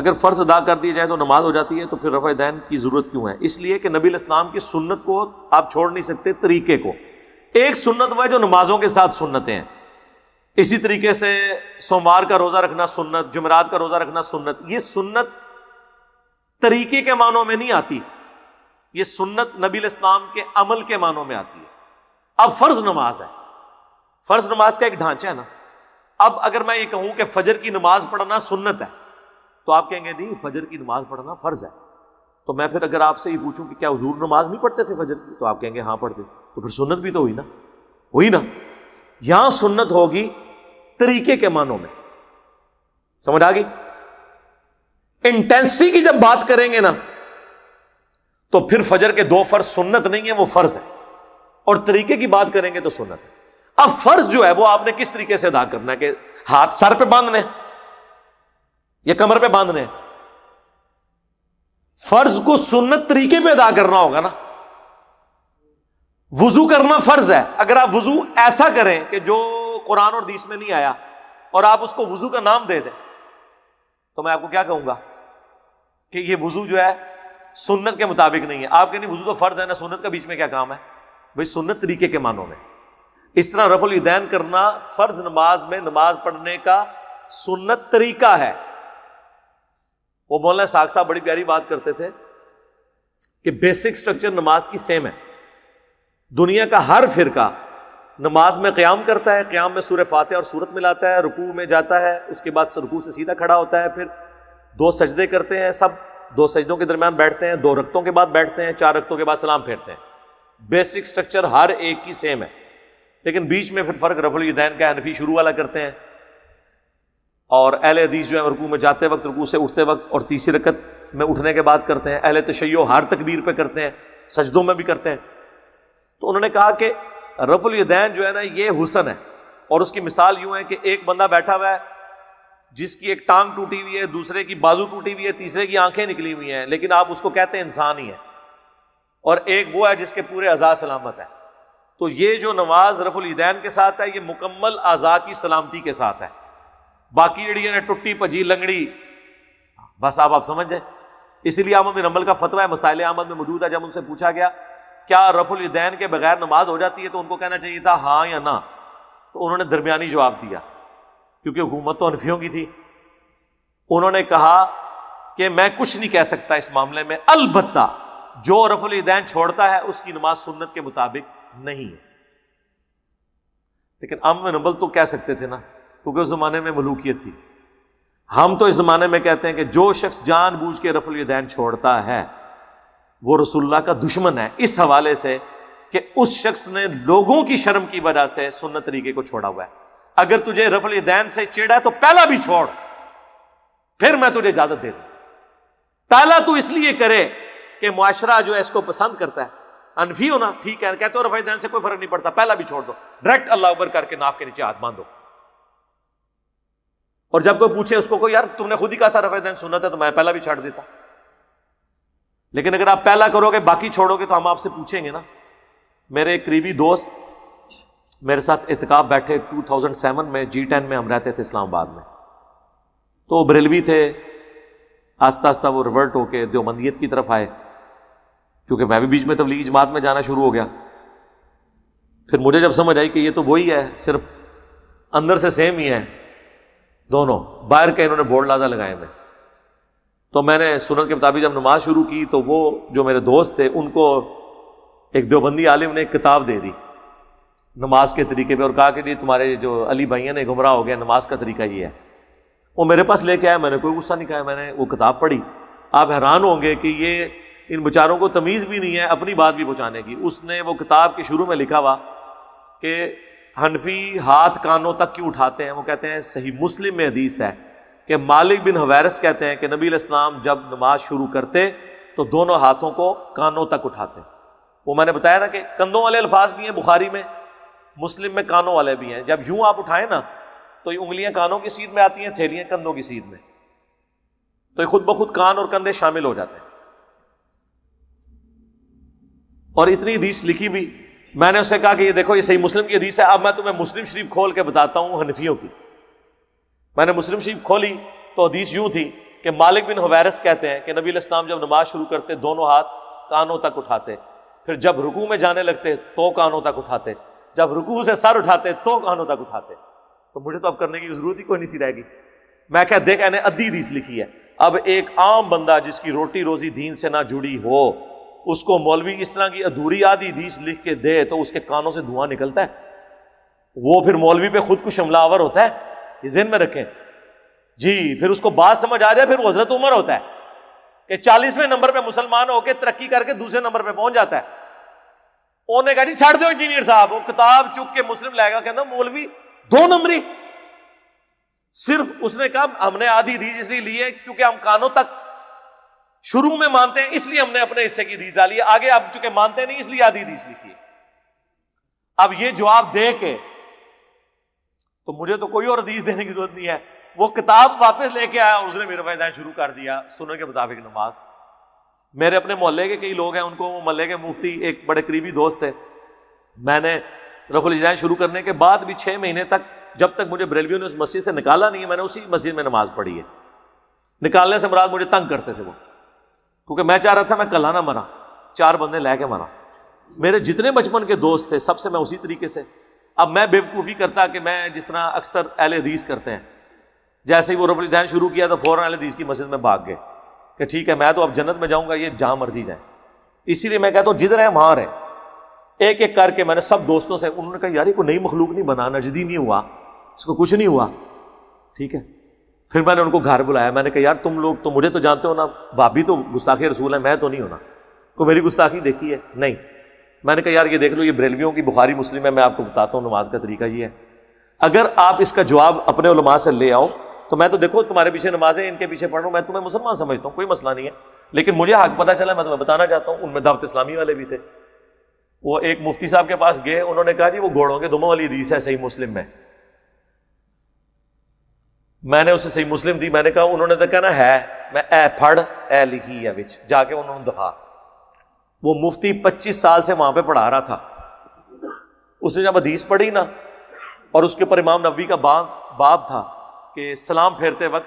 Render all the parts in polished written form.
اگر فرض ادا کر دیے جائے تو نماز ہو جاتی ہے، تو پھر رفع دین کی ضرورت کیوں ہے؟ اس لیے کہ نبی علیہ السلام کی سنت کو آپ چھوڑ نہیں سکتے، طریقے کو۔ ایک سنت وہ ہے جو نمازوں کے ساتھ سنتیں ہیں، اسی طریقے سے سوموار کا روزہ رکھنا سنت، جمعرات کا روزہ رکھنا سنت۔ یہ سنت طریقے کے معنوں میں نہیں آتی، یہ سنت نبی علیہ السلام کے عمل کے معنوں میں آتی ہے۔ اب فرض نماز ہے، فرض نماز کا ایک ڈھانچہ ہے نا۔ اب اگر میں یہ کہوں کہ فجر کی نماز پڑھنا سنت ہے، تو آپ کہیں گے نہیں، فجر کی نماز پڑھنا فرض ہے۔ تو میں پھر اگر آپ سے یہ پوچھوں کہ کیا حضور نماز نہیں پڑھتے تھے فجر کی، تو آپ کہیں گے ہاں پڑھتے، تو پھر سنت بھی تو ہوئی نا، ہوئی نا۔ یہاں سنت ہوگی طریقے کے معنوں میں، سمجھ آ گئی؟ انٹینسٹی کی جب بات کریں گے نا، تو پھر فجر کے 2 فرض سنت نہیں ہے، وہ فرض ہے، اور طریقے کی بات کریں گے تو سنت ہے۔ اب فرض جو ہے وہ آپ نے کس طریقے سے ادا کرنا ہے، کہ ہاتھ سر پہ باندھنے یا کمر پہ باندھنے؟ فرض کو سنت طریقے پہ ادا کرنا ہوگا نا۔ وضو کرنا فرض ہے، اگر آپ وضو ایسا کریں کہ جو قرآن اور حدیث میں نہیں آیا، اور آپ اس کو وضو کا نام دے دیں، تو میں آپ کو کیا کہوں گا کہ یہ وضو جو ہے سنت کے مطابق نہیں ہے۔ آپ کہیں وضو تو فرض ہے نا، سنت کا بیچ میں کیا کام ہے؟ بھئی سنت طریقے کے معنوں میں۔ اس طرح رفع الیدین کرنا فرض نماز میں نماز پڑھنے کا سنت طریقہ ہے۔ وہ مولانا اسحاق صاحب بڑی پیاری بات کرتے تھے کہ بیسک سٹرکچر نماز کی سیم ہے۔ دنیا کا ہر فرقہ نماز میں قیام کرتا ہے، قیام میں سورہ فاتحہ اور سورت ملاتا ہے، رکوع میں جاتا ہے، اس کے بعد رکوع سے سیدھا کھڑا ہوتا ہے، پھر 2 سجدے کرتے ہیں، سب 2 سجدوں کے درمیان بیٹھتے ہیں، 2 رکعتوں کے بعد بیٹھتے ہیں، 4 رکعتوں کے بعد سلام پھیرتے ہیں۔ بیسک سٹرکچر ہر ایک کی سیم ہے، لیکن بیچ میں پھر فرق رفع الیدین کا۔ حنفی شروع والا کرتے ہیں، اور اہل حدیث جو ہے رکوع میں جاتے وقت، رکوع سے اٹھتے وقت اور تیسری رکعت میں اٹھنے کے بعد کرتے ہیں۔ اہل تشیع ہر تکبیر پہ کرتے ہیں، سجدوں میں بھی کرتے ہیں۔ تو انہوں نے کہا کہ رفع الیدین جو ہے نا یہ حسن ہے، اور اس کی مثال یوں ہے کہ ایک بندہ بیٹھا ہوا ہے جس کی ایک ٹانگ ٹوٹی ہوئی ہے، دوسرے کی بازو ٹوٹی ہوئی ہے، تیسرے کی آنکھیں نکلی ہوئی ہیں، لیکن آپ اس کو کہتے ہیں انسان ہی ہے، اور ایک وہ ہے جس کے پورے اعضاء سلامت ہے۔ تو یہ جو نماز رفع الیدین کے ساتھ ہے، یہ مکمل اعضاء کی سلامتی کے ساتھ ہے۔ باقی جڑی ہے ٹٹی پجی لنگڑی، بس آپ سمجھ جائیں۔ اسی لیے احمد بن حنبل کا فتویٰ ہے، مسائل احمد میں موجود ہے، جب ان سے پوچھا گیا کیا رفع الیدین کے بغیر نماز ہو جاتی ہے، تو ان کو کہنا چاہیے تھا ہاں یا نہ، تو انہوں نے درمیانی جواب دیا، کیونکہ حکومت تو حنفیوں کی تھی۔ انہوں نے کہا کہ میں کچھ نہیں کہہ سکتا اس معاملے میں، البتہ جو رفع الیدین چھوڑتا ہے اس کی نماز سنت کے مطابق نہیں ہے۔ لیکن احمد بن حنبل تو کہہ سکتے تھے نا، کیونکہ اس زمانے میں ملوکیت تھی۔ ہم تو اس زمانے میں کہتے ہیں کہ جو شخص جان بوجھ کے رفع الیدین چھوڑتا ہے وہ رسول اللہ کا دشمن ہے، اس حوالے سے کہ اس شخص نے لوگوں کی شرم کی وجہ سے سنت طریقے کو چھوڑا ہوا ہے۔ اگر تجھے رفع الیدین سے چڑ ہے تو پہلا بھی چھوڑ، پھر میں تجھے اجازت دے دوں۔ پہلا تو اس لیے کرے کہ معاشرہ جو ہے اس کو پسند کرتا ہے۔ انفی ہونا ٹھیک ہے، کہتے ہو رفع الیدین سے کوئی فرق نہیں پڑتا، پہلا بھی چھوڑ دو، ڈائریکٹ اللہ اکبر کر کے ناک کے نیچے ہاتھ باندھو۔ اور جب کوئی پوچھے اس کو یار تم نے خود ہی کہا تھا رفع الیدین سنت ہے، تو میں پہلا بھی چھاڑ دیتا۔ لیکن اگر آپ پہلا کرو گے باقی چھوڑو گے تو ہم آپ سے پوچھیں گے نا۔ میرے ایک قریبی دوست میرے ساتھ اعتکاف بیٹھے 2007 میں، G10 میں ہم رہتے تھے اسلام آباد میں، تو وہ بریلوی تھے، آہستہ آہستہ وہ ریورٹ ہو کے دیوبندیت کی طرف آئے، کیونکہ میں بھی بیچ میں تبلیغی جماعت میں جانا شروع ہو گیا۔ پھر مجھے جب سمجھ آئی کہ یہ تو وہی ہے، صرف اندر سے سیم ہی ہے دونوں، باہر کے انہوں نے بورڈ لادہ لگائے ہوئے، تو میں نے سنت کے مطابق جب نماز شروع کی تو وہ جو میرے دوست تھے ان کو ایک دیوبندی عالم نے ایک کتاب دے دی نماز کے طریقے پہ، اور کہا کہ جی تمہارے جو علی بھائیاں نے گمراہ ہو گیا، نماز کا طریقہ یہ ہے۔ وہ میرے پاس لے کے آیا، میں نے کوئی غصہ نہیں کھایا، میں نے وہ کتاب پڑھی۔ آپ حیران ہوں گے کہ یہ ان بیچاروں کو تمیز بھی نہیں ہے اپنی بات بھی پہنچانے کی۔ اس نے وہ کتاب کے شروع میں لکھا ہوا کہ حنفی ہاتھ کانوں تک کیوں اٹھاتے ہیں، وہ کہتے ہیں صحیح مسلم میں حدیث ہے کہ مالک بن حویرث کہتے ہیں کہ نبی علیہ السلام جب نماز شروع کرتے تو دونوں ہاتھوں کو کانوں تک اٹھاتے۔ وہ میں نے بتایا نا کہ کندھوں والے الفاظ بھی ہیں بخاری میں، مسلم میں کانوں والے بھی ہیں۔ جب یوں آپ اٹھائیں نا تو یہ انگلیاں کانوں کی سیدھ میں آتی ہیں، تھیلیاں کندھوں کی سیدھ میں، تو یہ خود بخود کان اور کندھے شامل ہو جاتے ہیں۔ اور اتنی حدیث لکھی بھی، میں نے اسے کہا کہ یہ دیکھو یہ صحیح مسلم کی حدیث ہے۔ اب میں تمہیں مسلم شریف کھول کے بتاتا ہوں حنفیوں کی۔ میں نے مسلم شریف کھولی تو حدیث یوں تھی کہ مالک بن حویرث کہتے ہیں کہ نبی علیہ السلام جب نماز شروع کرتے دونوں ہاتھ کانوں تک اٹھاتے، پھر جب رکوع میں جانے لگتے تو کانوں تک اٹھاتے، جب رکوع سے سر اٹھاتے تو کانوں تک اٹھاتے. تو مجھے تو اب کرنے کی ضرورت ہی کوئی نہیں سی رہے گی. میں کہا دیکھ نے ادھی حدیث لکھی ہے. اب ایک عام بندہ جس کی روٹی روزی دین سے نہ جڑی ہو، اس کو مولوی اس طرح کی ادھوری آدھی حدیث لکھ کے دے تو اس کے کانوں سے دھواں نکلتا ہے. وہ پھر مولوی پہ خود کو حملہ آور ہوتا ہے. یہ ذہن میں رکھیں جی. پھر اس کو بات سمجھ آ جائے پھر وہ حضرت عمر ہوتا ہے کہ 40ویں نمبر پہ مسلمان ہو کے ترقی کر کے دوسرے نمبر پہ پہنچ جاتا ہے. انہوں نے کہا جی چھاڑ دو انجینئر صاحب. وہ کتاب چک کے مسلم لائے گا، کہتا مولوی 2 نمبری. صرف اس نے کہا ہم نے آدھی حدیث اس لیے لی ہے چونکہ ہم کانوں تک شروع میں مانتے ہیں، اس لیے ہم نے اپنے حصے کی حدیث ڈالی ہے، آگے آپ چونکہ مانتے نہیں اس لیے آدھی حدیث لکھی ہے. اب یہ جواب دے کے تو مجھے تو کوئی اور حدیث دینے کی ضرورت نہیں ہے. وہ کتاب واپس لے کے آیا اور اس نے میرا فائدہ شروع کر دیا سنن کے مطابق نماز. میرے اپنے محلے کے کئی لوگ ہیں، ان کو وہ محلے کے مفتی ایک بڑے قریبی دوست تھے. میں نے رفع الاذان شروع کرنے کے بعد بھی 6 مہینے تک، جب تک مجھے بریلویوں نے اس مسجد سے نکالا نہیں ہے، میں نے اسی مسجد میں نماز پڑھی ہے. نکالنے سے مراد مجھے تنگ کرتے تھے وہ، کیونکہ میں چاہ رہا تھا میں کلہ نہ مرا، 4 بندے لے کے مرا. میرے جتنے بچپن کے دوست تھے سب سے میں اسی طریقے سے. اب میں بیوقوفی کرتا کہ میں جس طرح اکثر اہل حدیث کرتے ہیں، جیسے ہی وہ رفع الاذان شروع کیا تو فوراً اہل حدیث کی مسجد میں بھاگ گئے کہ ٹھیک ہے میں تو اب جنت میں جاؤں گا، یہ جہاں مرضی جائیں. اسی لیے میں کہتا ہوں جدھر ہے وہاں رہے. ایک ایک کر کے میں نے سب دوستوں سے، انہوں نے کہا یار یہ کوئی نئی مخلوق نہیں بنا، نجدی نہیں ہوا، اس کو کچھ نہیں ہوا. ٹھیک ہے. پھر میں نے ان کو گھر بلایا. میں نے کہا یار تم لوگ تو مجھے تو جانتے ہو نا، بھابی تو گستاخی رسول ہے، میں تو نہیں ہونا. کوئی میری گستاخی دیکھی ہے؟ نہیں. میں نے کہا یار یہ دیکھ لو، یہ بریلویوں کی بخاری مسلم ہے، میں آپ کو بتاتا ہوں نماز کا طریقہ یہ ہے. اگر آپ اس کا جواب اپنے علماء سے لے آؤ تو میں تو دیکھو تمہارے پیچھے نمازیں ان کے پیچھے پڑھ رہا ہوں، میں تمہیں مسلمان سمجھتا ہوں، کوئی مسئلہ نہیں ہے. لیکن مجھے حق پتہ چلا، میں تمہیں بتانا چاہتا ہوں. ان میں دعوت اسلامی والے بھی تھے. وہ ایک مفتی صاحب کے پاس گئے، انہوں نے کہا جی وہ گھوڑوں کے دموں والی حدیث ہے صحیح مسلم میں. میں نے اسے صحیح مسلم دی. میں نے کہا، انہوں نے تو کہنا ہے، میں اے پڑھ اے لکھی ہے وچ جا کے انہوں نے دکھا. وہ مفتی 25 سال سے وہاں پہ پڑھا رہا تھا. اس نے جب حدیث پڑھی نا، اور اس کے اوپر امام نووی کا باب تھا کہ سلام پھیرتے وقت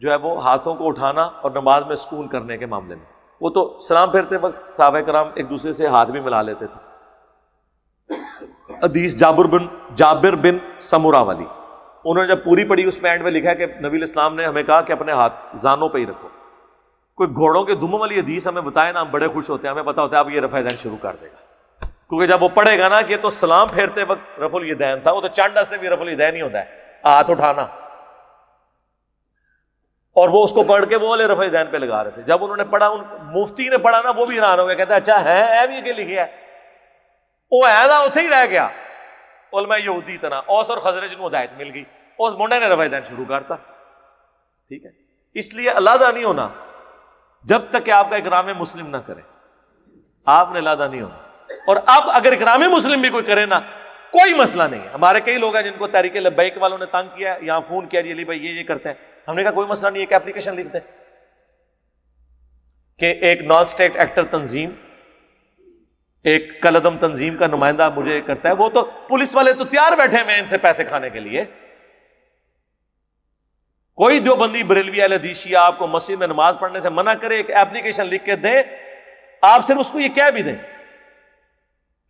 جو ہے وہ ہاتھوں کو اٹھانا اور نماز میں سکون کرنے کے معاملے میں. وہ تو سلام پھیرتے وقت صحابہ کرام ایک دوسرے سے ہاتھ بھی ملا لیتے تھے. حدیث جابر بن سمورہ والی، انہوں نے جب پوری پڑھی اس میں اینڈ میں لکھا ہے کہ نبی علیہ السلام نے ہمیں کہا کہ اپنے ہاتھ زانوں پہ ہی رکھو. کوئی گھوڑوں کے دموں والی حدیث ہمیں بتائے نا، ہم بڑے خوش ہوتے ہیں. ہمیں پتا ہوتا ہے اب یہ رفع الیدین شروع کر دے گا، کیونکہ جب وہ پڑھے گا نا کہ تو سلام پھیرتے وقت رفع الیدین تھا، وہ تو چانڈ سے بھی رفع الیدین ہی ہوتا ہے، ہاتھ اٹھانا. اور وہ اس کو پڑھ کے وہ والے رفع الیدین پہ لگا رہے تھے. جب انہوں نے پڑھا، مفتی نے پڑھا نا، وہ بھی حیران ہو گیا. کہتا اچھا ہے بھی کہ لکھیا ہے؟ وہ ہے نا اتنے ہی رہ گیا. علماء یہودی طرح اوس اور خزرج کو ہدایت مل گئی، اس منڈے نے رفع الیدین شروع کرتا. ٹھیک ہے. اس لیے علیحدہ نہیں ہونا جب تک کہ آپ کا اکرام مسلم نہ کرے، آپ نے علیحدہ نہیں ہونا. اور اب اگر اکرام مسلم بھی کوئی کرے نا، کوئی مسئلہ نہیں ہے. ہمارے کئی لوگ ہیں جن کو تحریک لبیک والوں نے تنگ کیا، یہاں فون کیا جی علی بھائی یہ کرتے ہیں. ہم نے کہا کوئی مسئلہ نہیں ہے، ایک اپلیکیشن لکھ دیں کہ ایک نان اسٹیٹ ایکٹر تنظیم، ایک کلعدم تنظیم کا نمائندہ مجھے کرتا ہے. وہ تو پولیس والے تو تیار بیٹھے ہیں ان سے پیسے کھانے کے لیے. کوئی دیوبندی بریلوی اہل حدیث شیعہ آپ کو مسجد میں نماز پڑھنے سے منع کرے، ایک اپلیکیشن لکھ کے دیں. آپ صرف اس کو یہ کہہ بھی دیں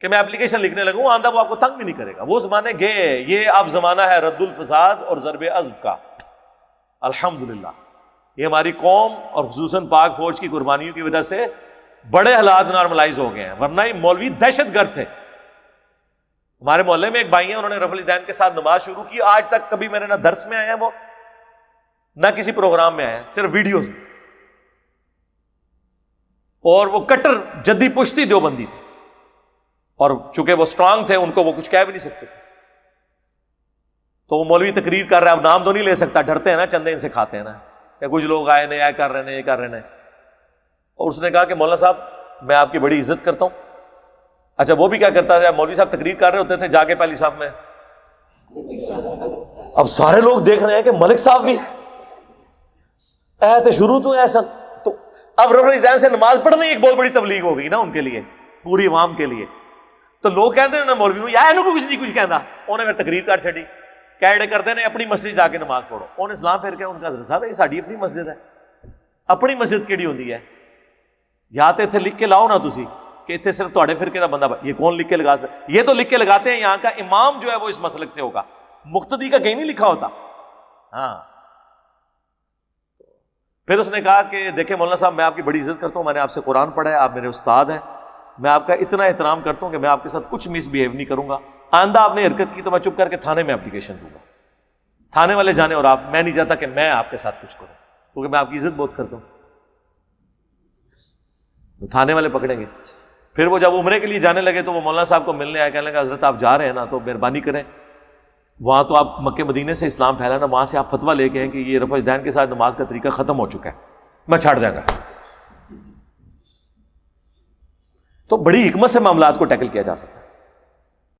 کہ میں اپلیکیشن لکھنے لگوں، آندہ وہ آپ کو تنگ بھی نہیں کرے گا. وہ زمانے گئے. یہ اب زمانہ ہے رد الفساد اور ضرب عزب کا. الحمدللہ یہ ہماری قوم اور خصوصاً پاک فوج کی قربانیوں کی وجہ سے بڑے حالات نارملائز ہو گئے ہیں، ورنہ یہ مولوی دہشت گرد تھے. ہمارے محلے میں ایک بھائی ہیں، انہوں نے رفع الیدین کے ساتھ نماز شروع کی. آج تک کبھی میرے نہ درس میں آئے ہیں وہ، نہ کسی پروگرام میں آئے ہیں، صرف ویڈیوز میں. اور وہ کٹر جدی پشتی دیوبندی تھے، اور چونکہ وہ اسٹرانگ تھے ان کو وہ کچھ کہہ بھی نہیں سکتے تھے. تو وہ مولوی تقریر کر رہا ہے، اب نام تو نہیں لے سکتا، ڈرتے ہیں نا، چندے ان سے کھاتے ہیں نا کہ کچھ لوگ آئے نہیں آئے کر رہے ہیں، یہ کر رہے ہیں. اور اس نے کہا کہ مولانا صاحب میں آپ کی بڑی عزت کرتا ہوں. اچھا وہ بھی کیا کرتا تھا، مولوی صاحب تقریر کر رہے ہوتے تھے جا کے پہلی صاحب میں. اب سارے لوگ دیکھ رہے ہیں کہ ملک صاحب بھی تو شروع تو ایسا. تو اب رفع الیدین سے نماز پڑھنا ایک بہت بڑی تبلیغ ہو گئی نا ان کے لیے، پوری عوام کے لیے. تو لوگ کہتے ہیں نا مولوی یار کچھ نہیں کچھ کہنا، انہیں پھر تقریر کر چڑی کہڑے کرتے ہیں اپنی مسجد جا کے نماز پڑھو. انہیں اسلام پھر کیا ان کا حضرت صاحب یہ ساڈی اپنی مسجد ہے. اپنی مسجد کیڑی ہوندی ہے؟ یا تو اتنے لکھ کے لاؤ نا تسی کہ اتنے صرف تواڈے فرقے دا بندہ. یہ کون لکھ کے لگا سکتا؟ یہ تو لکھ کے لگاتے ہیں یہاں کا امام جو ہے وہ اس مسلک سے ہوگا, مقتدی کا کہیں نہیں لکھا ہوتا. ہاں پھر اس نے کہا کہ دیکھیں مولانا صاحب میں آپ کی بڑی عزت کرتا ہوں, میں نے آپ سے قرآن پڑھا ہے, آپ میرے استاد ہیں, میں آپ کا اتنا احترام کرتا ہوں کہ میں آپ کے ساتھ کچھ مس بہیو نہیں کروں گا. آئندہ آپ نے حرکت کی تو میں چپ کر کے تھانے میں اپلیکیشن دوں گا. تھانے والے جانے اور آپ, میں نہیں چاہتا کہ میں آپ کے ساتھ کچھ کروں کیونکہ میں آپ کی عزت بہت کرتا ہوں. تو تھانے والے پکڑیں گے. پھر وہ جب عمرے کے لیے جانے لگے تو وہ مولانا صاحب کو ملنے آئے, کہنے لگا حضرت آپ جا رہے ہیں نا تو مہربانی کریں وہاں تو آپ مکے مدینے سے اسلام پھیلانا, وہاں سے آپ فتویٰ لے کے ہیں کہ یہ رفع الیدین کے ساتھ نماز کا طریقہ ختم ہو چکا ہے, میں چھاڑ دیں گا. تو بڑی حکمت سے معاملات کو ٹیکل کیا جا سکتا ہے.